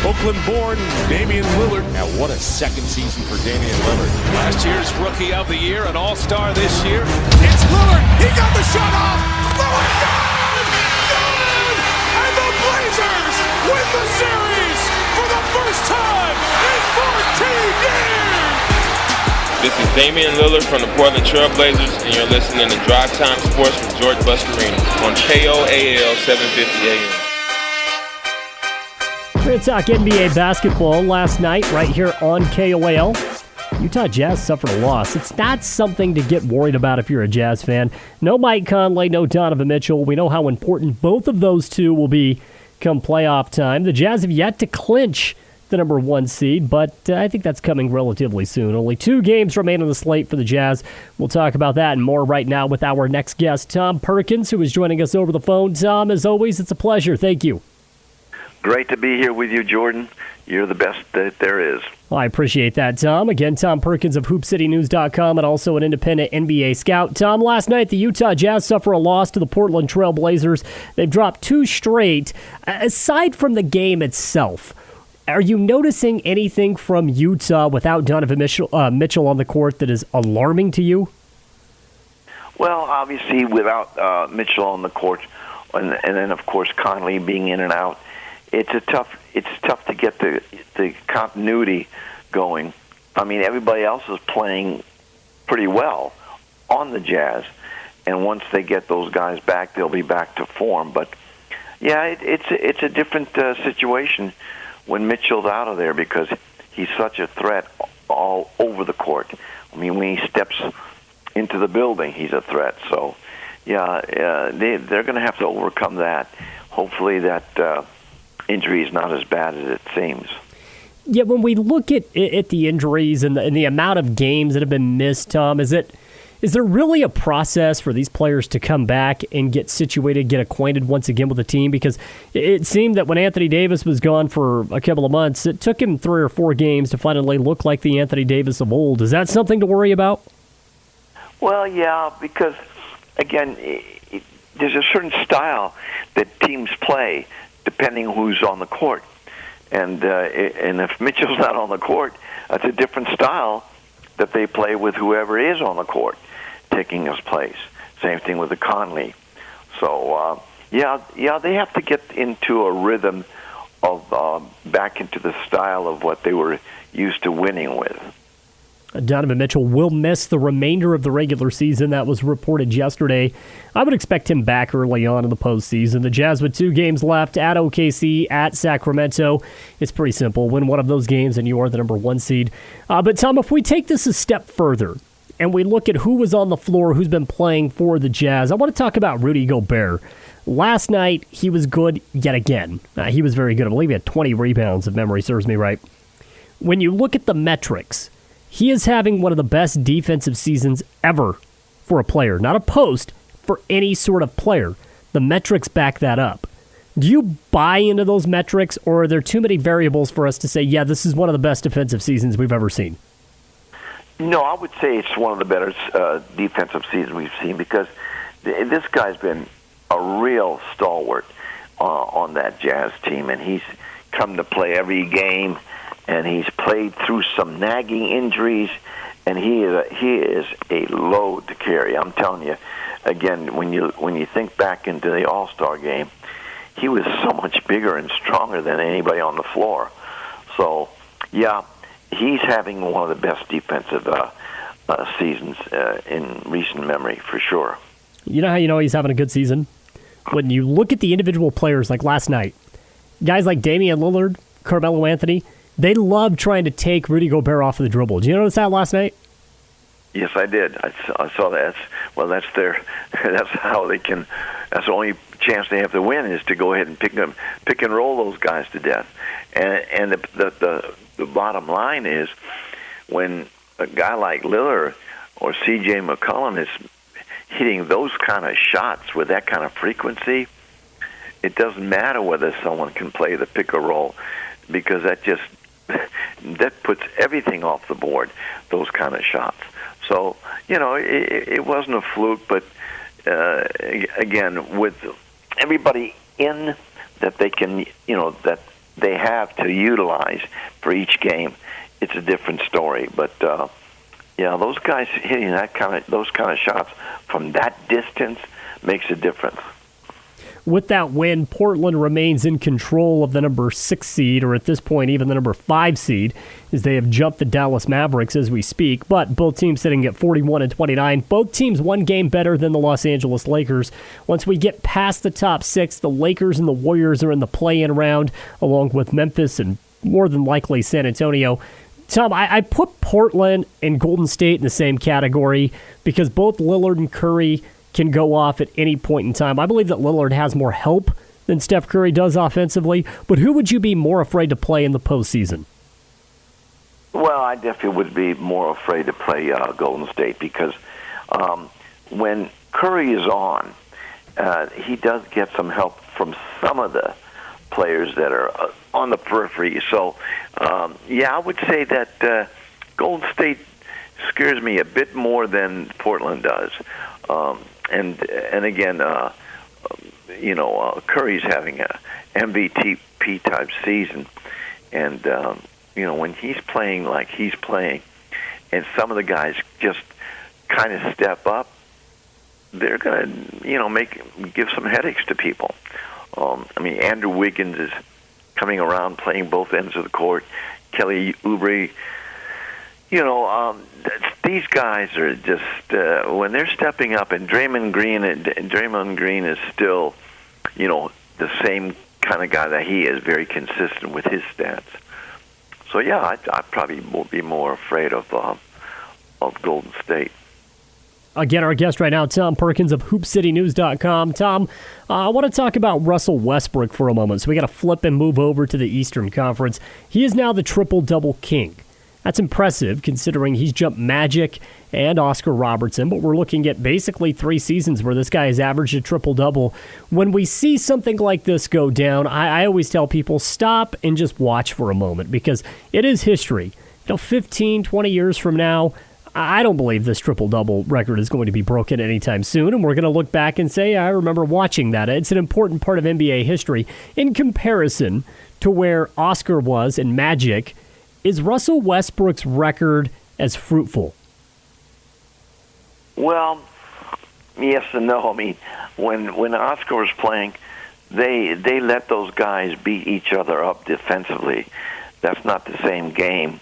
Oakland-born Damian Lillard. Now, what a second season for Damian Lillard. Last year's Rookie of the Year, an All-Star this year. It's Lillard. He got the shot off. Lillard, good! Good! And the Blazers win the series for the first time in 14 years! This is Damian Lillard from the Portland Trail Blazers, and you're listening to Drive Time Sports with George Buscarino on KOAL 750 AM. We're going to talk NBA basketball last night right here on KOAL. Utah Jazz suffered a loss. It's not something to get worried about if you're a Jazz fan. No Mike Conley, no Donovan Mitchell. We know how important both of those two will be come playoff time. The Jazz have yet to clinch the number one seed, but I think that's coming relatively soon. Only 2 games remain on the slate for the Jazz. We'll talk about that and more right now with our next guest, Tom Perkins, who is joining us over the phone. Tom, as always, it's a pleasure. Thank you. Great to be here with you, Jordan. You're the best that there is. Well, I appreciate that, Tom. Again, Tom Perkins of HoopCityNews.com and also an independent NBA scout. Tom, last night the Utah Jazz suffer a loss to the Portland Trail Blazers. They've dropped 2 straight. Aside from the game itself, are you noticing anything from Utah without Donovan Mitchell on the court that is alarming to you? Well, obviously, without Mitchell on the court, and then, of course, Conley being in and out, it's tough to get the continuity going. I mean, everybody else is playing pretty well on the Jazz, and once they get those guys back, they'll be back to form. But yeah, it's a different situation when Mitchell's out of there because he's such a threat all over the court. I mean, when he steps into the building, he's a threat. So yeah, they're going to have to overcome that. Hopefully that injury is not as bad as it seems. Yeah, when we look at the injuries and the amount of games that have been missed, Tom, is there really a process for these players to come back and get situated, get acquainted once again with the team? Because it seemed that when Anthony Davis was gone for a couple of months, it took him 3 or 4 games to finally look like the Anthony Davis of old. Is that something to worry about? Well, yeah, because, again, there's a certain style that teams play depending who's on the court. And if Mitchell's not on the court, that's a different style that they play with whoever is on the court taking his place. Same thing with the Conley. So, yeah, they have to get into a rhythm of back into the style of what they were used to winning with. Donovan Mitchell will miss the remainder of the regular season. That was reported yesterday. I would expect him back early on in the postseason. The Jazz with 2 games left at OKC, at Sacramento. It's pretty simple. Win one of those games and you are the number 1 seed. But, Tom, if we take this a step further and we look at who was on the floor, who's been playing for the Jazz, I want to talk about Rudy Gobert. Last night, he was good yet again. He was very good. I believe he had 20 rebounds, if memory serves me right. When you look at the metrics, he is having one of the best defensive seasons ever for a player. Not a post, for any sort of player. The metrics back that up. Do you buy into those metrics, or are there too many variables for us to say, yeah, this is one of the best defensive seasons we've ever seen? No, I would say it's one of the better defensive seasons we've seen because this guy's been a real stalwart on that Jazz team, and he's come to play every game. And he's played through some nagging injuries, and he is a load to carry. I'm telling you, again, when you think back into the All-Star game, he was so much bigger and stronger than anybody on the floor. So, yeah, he's having one of the best defensive seasons in recent memory, for sure. You know how you know he's having a good season? When you look at the individual players like last night, guys like Damian Lillard, Carmelo Anthony, they love trying to take Rudy Gobert off of the dribble. Did you notice that last night? Yes, I did. I saw that. That's how they can. That's the only chance they have to win is to go ahead and pick and roll those guys to death. And the bottom line is when a guy like Lillard or C.J. McCollum is hitting those kind of shots with that kind of frequency, it doesn't matter whether someone can play the pick or roll because that puts everything off the board, those kind of shots. So, it wasn't a fluke, but again, with everybody in that they can, that they have to utilize for each game, it's a different story. But yeah, those guys hitting those kind of shots from that distance makes a difference. With that win, Portland remains in control of the number 6 seed, or at this point, even the number 5 seed, as they have jumped the Dallas Mavericks as we speak. But both teams sitting at 41 and 29. Both teams one game better than the Los Angeles Lakers. Once we get past the top 6, the Lakers and the Warriors are in the play-in round, along with Memphis and more than likely San Antonio. Tom, I put Portland and Golden State in the same category because both Lillard and Curry can go off at any point in time. I believe that Lillard has more help than Steph Curry does offensively, but who would you be more afraid to play in the postseason? Well, I definitely would be more afraid to play Golden State because when Curry is on, he does get some help from some of the players that are on the periphery. So, yeah, I would say that Golden State scares me a bit more than Portland does. And again, Curry's having a MVP type season, and when he's playing like he's playing, and some of the guys just kind of step up, they're gonna give some headaches to people. Andrew Wiggins is coming around, playing both ends of the court. Kelly Oubre. These guys are just when they're stepping up, and Draymond Green is still, the same kind of guy that he is, very consistent with his stats. So yeah, I probably will be more afraid of Golden State. Again, our guest right now, Tom Perkins of HoopCityNews.com. Tom, I want to talk about Russell Westbrook for a moment. So we got to flip and move over to the Eastern Conference. He is now the triple-double king. That's impressive considering he's jumped Magic and Oscar Robertson, but we're looking at basically 3 seasons where this guy has averaged a triple-double. When we see something like this go down, I always tell people stop and just watch for a moment because it is history. 15, 20 years from now, I don't believe this triple-double record is going to be broken anytime soon, and we're going to look back and say, I remember watching that. It's an important part of NBA history. In comparison to where Oscar was in Magic, is Russell Westbrook's record as fruitful? Well, yes and no. When Oscar was playing, they let those guys beat each other up defensively. That's not the same game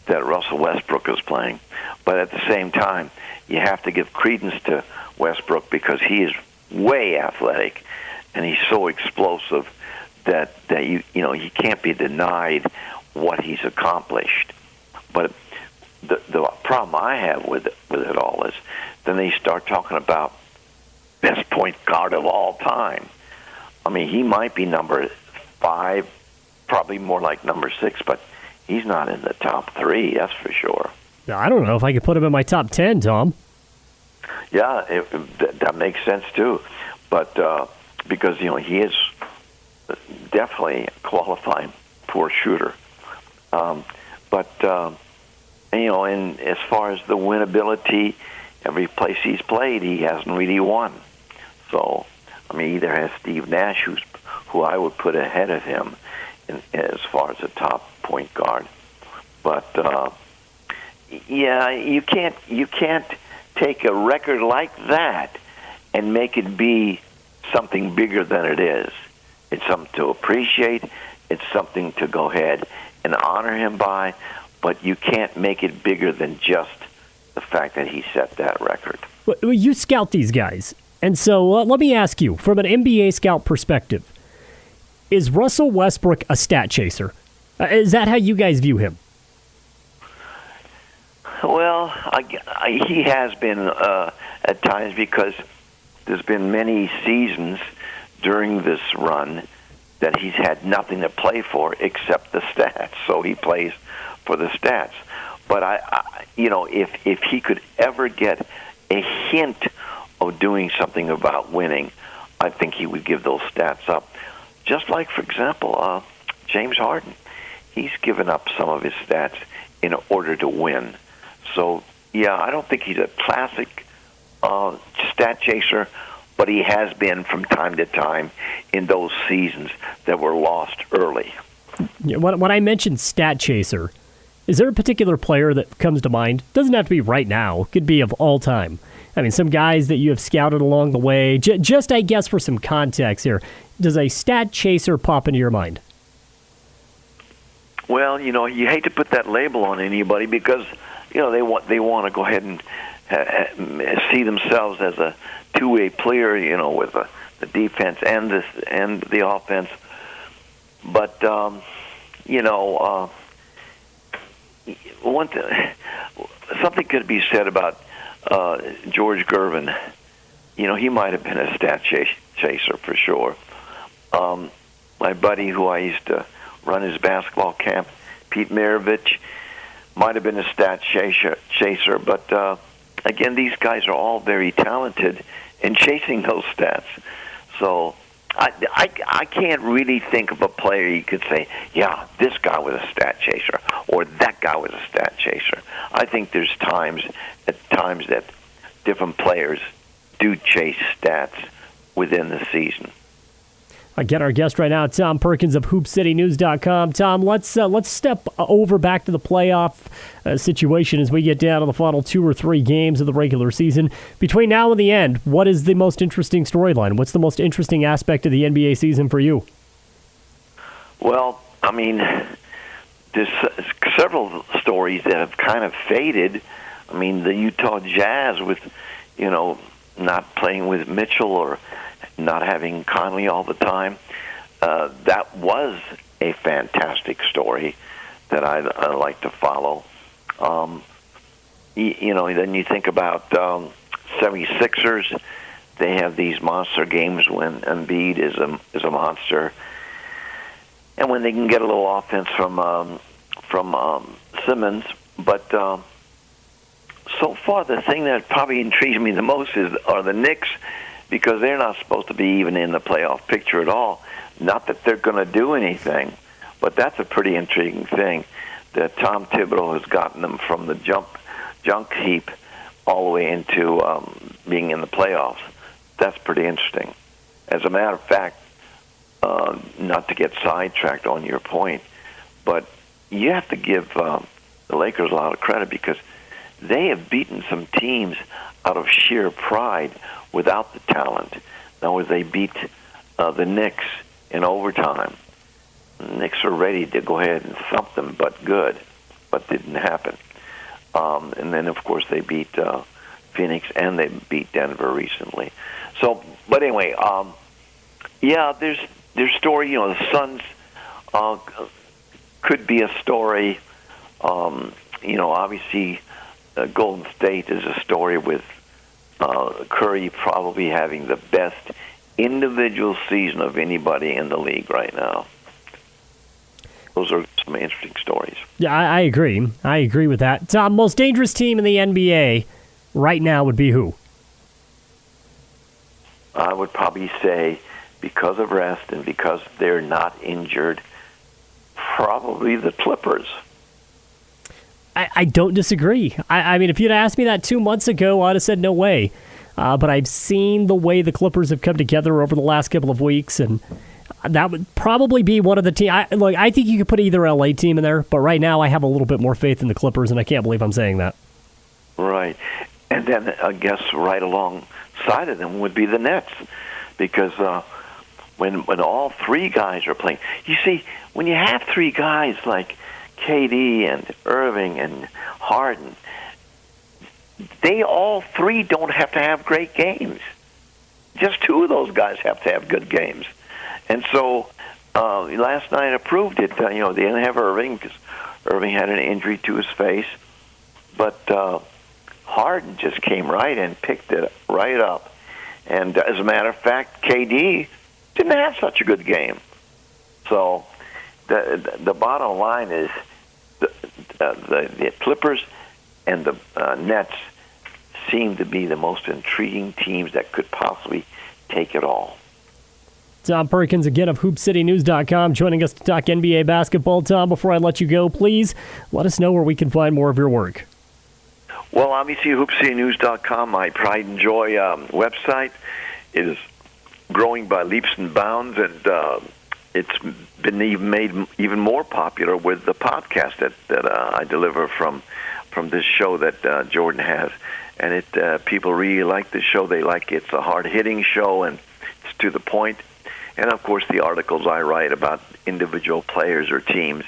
that Russell Westbrook is playing. But at the same time, you have to give credence to Westbrook because he is way athletic and he's so explosive that he can't be denied what he's accomplished. But the problem I have with it all is then they start talking about best point guard of all time. He might be number 5, probably more like number 6, but he's not in the top 3, that's for sure. I don't know if I could put him in my top 10, Tom. Yeah, that makes sense too. But because, he is definitely qualifying for a shooter. And as far as the winnability, every place he's played, he hasn't really won. So, either has Steve Nash, who I would put ahead of him as far as a top point guard. But, yeah, you can't take a record like that and make it be something bigger than it is. It's something to appreciate. It's something to go ahead and honor him by, but you can't make it bigger than just the fact that he set that record. Well, you scout these guys, and so let me ask you, from an NBA scout perspective, is Russell Westbrook a stat chaser? Is that how you guys view him? Well, he has been at times because there's been many seasons during this run that he's had nothing to play for except the stats. So he plays for the stats. But if he could ever get a hint of doing something about winning, I think he would give those stats up. Just like, for example, James Harden. He's given up some of his stats in order to win. So, yeah, I don't think he's a classic stat chaser, but he has been from time to time in those seasons that were lost early. When I mentioned stat chaser, is there a particular player that comes to mind? Doesn't have to be right now. It could be of all time. I mean, some guys that you have scouted along the way. Just, I guess, for some context here, does a stat chaser pop into your mind? Well, you hate to put that label on anybody because, they want to go ahead and see themselves as a two-way player, with the defense and the offense. But something could be said about George Gervin. He might have been a stat chaser for sure. My buddy who I used to run his basketball camp, Pete Maravich, might have been a stat chaser. But again, these guys are all very talented in chasing those stats. So I can't really think of a player you could say, yeah, this guy was a stat chaser or that guy was a stat chaser. I think there's times that different players do chase stats within the season. Again, our guest right now, Tom Perkins of HoopCityNews.com. Tom, let's step over back to the playoff situation as we get down to the final 2 or 3 games of the regular season. Between now and the end, what is the most interesting storyline? What's the most interesting aspect of the NBA season for you? Well, I mean, there's several stories that have kind of faded. I mean, the Utah Jazz with, not playing with Mitchell or not having Conley all the time. That was a fantastic story that I like to follow. Then you think about 76ers. They have these monster games when Embiid is a monster, and when they can get a little offense from Simmons. But so far, the thing that probably intrigues me the most are the Knicks, because they're not supposed to be even in the playoff picture at all. Not that they're going to do anything, but that's a pretty intriguing thing that Tom Thibodeau has gotten them from the junk heap all the way into being in the playoffs. That's pretty interesting. As a matter of fact, not to get sidetracked on your point, but you have to give the Lakers a lot of credit because they have beaten some teams out of sheer pride without the talent. Now, as they beat the Knicks in overtime, the Knicks are ready to go ahead and thump them, but didn't happen. And then, of course, they beat Phoenix and they beat Denver recently. So, but anyway, there's story. The Suns could be a story. Obviously, Golden State is a story with Curry probably having the best individual season of anybody in the league right now. Those are some interesting stories. Yeah, I agree. I agree with that. Tom, most dangerous team in the NBA right now would be who? I would probably say, because of rest and because they're not injured, probably the Clippers. I don't disagree. I mean, if you'd asked me that 2 months ago, I'd have said no way. But I've seen the way the Clippers have come together over the last couple of weeks, and that would probably be one of the teams. I think you could put either LA team in there, but right now I have a little bit more faith in the Clippers, and I can't believe I'm saying that. Right. And then I guess right alongside of them would be the Nets, because when all 3 guys are playing, you see, when you have 3 guys like KD and Irving and Harden, they all 3 don't have to have great games. Just 2 of those guys have to have good games. And so last night I proved it. They didn't have Irving because Irving had an injury to his face. But Harden just came right and picked it right up. And as a matter of fact, KD didn't have such a good game. So the bottom line is the Clippers and the Nets seem to be the most intriguing teams that could possibly take it all. Tom Perkins, again, of HoopCityNews.com, joining us to talk NBA basketball. Tom, before I let you go, please let us know where we can find more of your work. Well, obviously, HoopCityNews.com, my pride and joy website, is growing by leaps and bounds, and it's been even made even more popular with the podcast that I deliver from this show that Jordan has, and people really like the show. They like it's a hard-hitting show and it's to the point. And of course, the articles I write about individual players or teams,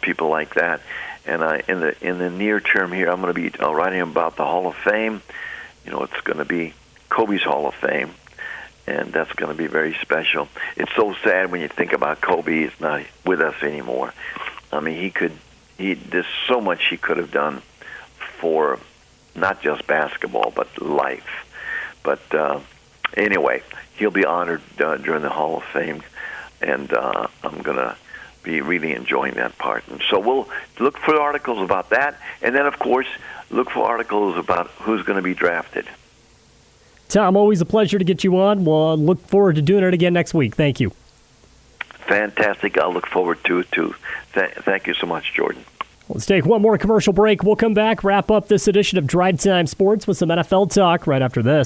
people like that. And in the near term here, I'm going to be writing about the Hall of Fame. It's going to be Kobe's Hall of Fame, and that's going to be very special. It's so sad when you think about Kobe. He's not with us anymore. I mean, there's so much he could have done for not just basketball, but life. But anyway, he'll be honored during the Hall of Fame, and I'm going to be really enjoying that part. And so we'll look for articles about that, and then, of course, look for articles about who's going to be drafted. Tom, always a pleasure to get you on. We'll look forward to doing it again next week. Thank you. Fantastic. I'll look forward to it, too. Thank you so much, Jordan. Let's take one more commercial break. We'll come back, wrap up this edition of Drive Time Sports with some NFL talk right after this.